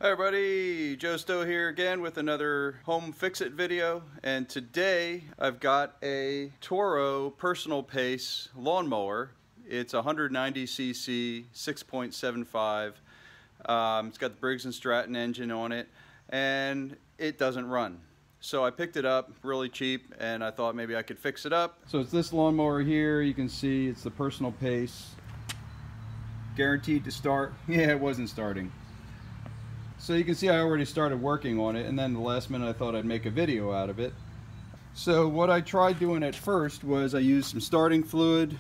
Hi everybody, Joe Stoe here again with another home fix-it video, and today I've got a Toro personal pace lawnmower. It's 190cc 6.75. It's got the Briggs & Stratton engine on it and it doesn't run. So I picked it up really cheap and I thought maybe I could fix it up. So it's this lawnmower here. You can see it's the personal pace. Guaranteed to start. Yeah, it wasn't starting. So you can see I already started working on it, and then the last minute I thought I'd make a video out of it. So what I tried doing at first was I used some starting fluid.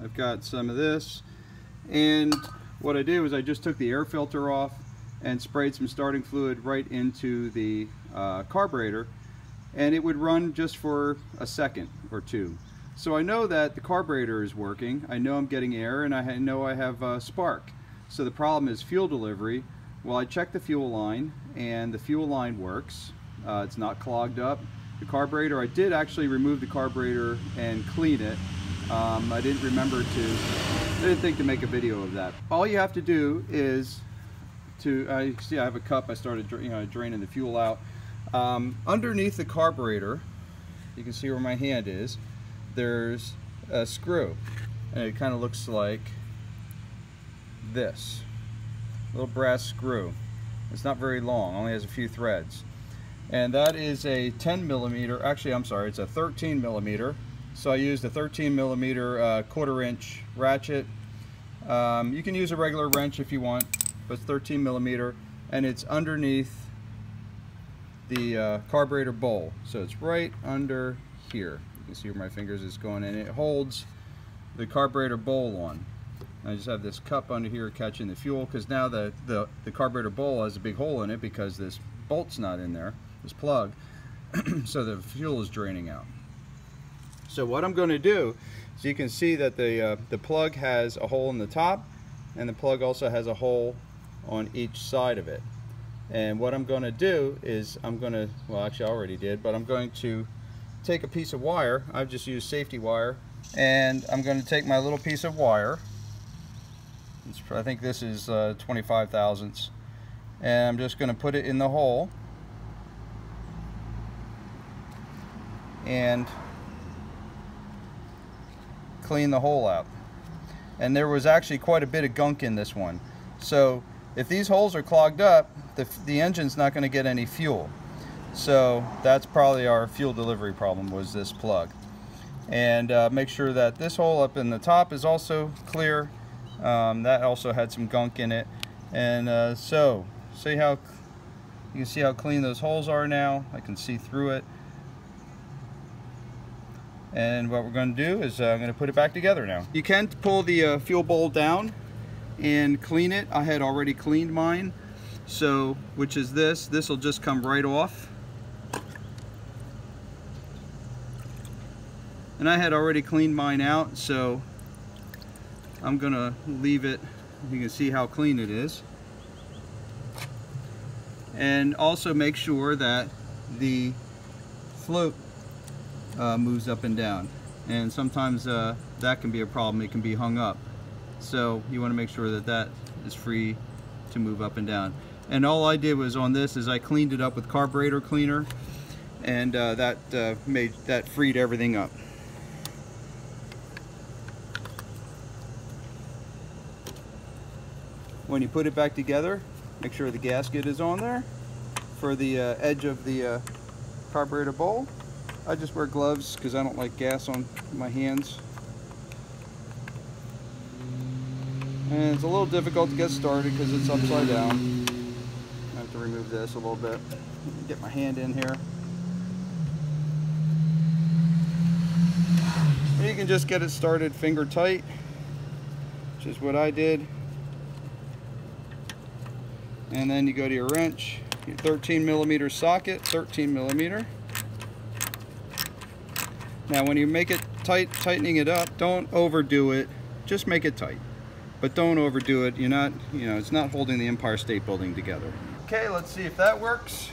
I've got some of this, and what I did was I just took the air filter off and sprayed some starting fluid right into the carburetor, and it would run just for a second or two. So I know that the carburetor is working, I know I'm getting air, and I know I have spark. So the problem is fuel delivery. Well, I checked the fuel line and the fuel line works. It's not clogged up. The carburetor, I did actually remove the carburetor and clean it. I didn't think to make a video of that. All you have to do is I have a cup. I started draining the fuel out. Underneath the carburetor, you can see where my hand is, there's a screw, and it kind of looks like this. Little brass screw. It's not very long, only has a few threads, and that is a 10 millimeter. Actually, I'm sorry, it's a 13 millimeter. So I used a 13 millimeter 1/4 inch ratchet. You can use a regular wrench if you want, but it's 13 millimeter, and it's underneath the carburetor bowl. So it's right under here. You can see where my fingers is going, and it holds the carburetor bowl on. I just have this cup under here catching the fuel, because now the carburetor bowl has a big hole in it because this bolt's not in there, this plug, so the fuel is draining out. So what I'm going to do is, you can see that the plug has a hole in the top, and the plug also has a hole on each side of it. And what I'm going to do is well, actually I already did, but I'm going to take a piece of wire. I've just used safety wire, and I'm going to take my little piece of wire. I think this is 25 thousandths, and I'm just going to put it in the hole and clean the hole out. And there was actually quite a bit of gunk in this one, so if these holes are clogged up, the engine's not going to get any fuel. So that's probably our fuel delivery problem, was this plug. And make sure that this hole up in the top is also clear. That also had some gunk in it, and so see how you can see how clean those holes are now. I can see through it, and what we're going to do is I'm going to put it back together now. You can pull the fuel bowl down and clean it. I had already cleaned mine, so which is this will just come right off, and I had already cleaned mine out, so I'm gonna leave it. You can see how clean it is, and also make sure that the float moves up and down, and sometimes that can be a problem. It can be hung up, so you want to make sure that that is free to move up and down. And all I did was on this is I cleaned it up with carburetor cleaner, and that freed everything up. When you put it back together, make sure the gasket is on there for the edge of the carburetor bowl. I just wear gloves because I don't like gas on my hands. And it's a little difficult to get started because it's upside down. I have to remove this a little bit. Get my hand in here. And you can just get it started finger tight, which is what I did. And then you go to your wrench, your 13 millimeter socket, 13 millimeter. Now when you make it tight, tightening it up, don't overdo it, just make it tight. But don't overdo it, it's not holding the Empire State Building together. Okay, let's see if that works.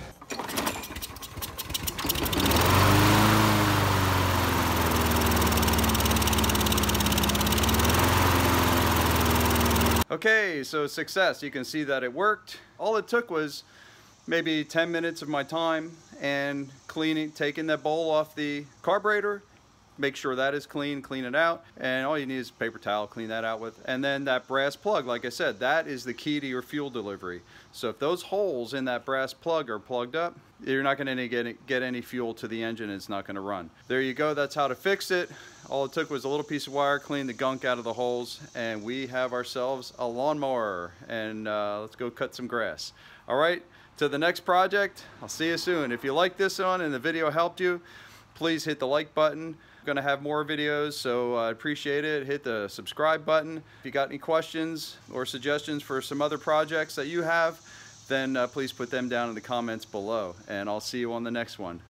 Okay, so success. You can see that it worked. All it took was maybe 10 minutes of my time and taking that bowl off the carburetor, make sure that is clean it out, and all you need is a paper towel, clean that out with. And then that brass plug, like I said, that is the key to your fuel delivery. So if those holes in that brass plug are plugged up, you're not going to get any fuel to the engine, and it's not going to run. There you go, that's how to fix it. All it took was a little piece of wire, clean the gunk out of the holes, and we have ourselves a lawnmower. And let's go cut some grass. All right, to the next project. I'll see you soon. If you like this one and the video helped you, please hit the like button. I'm gonna have more videos, so I appreciate it. Hit the subscribe button. If you got any questions or suggestions for some other projects that you have, then please put them down in the comments below, and I'll see you on the next one.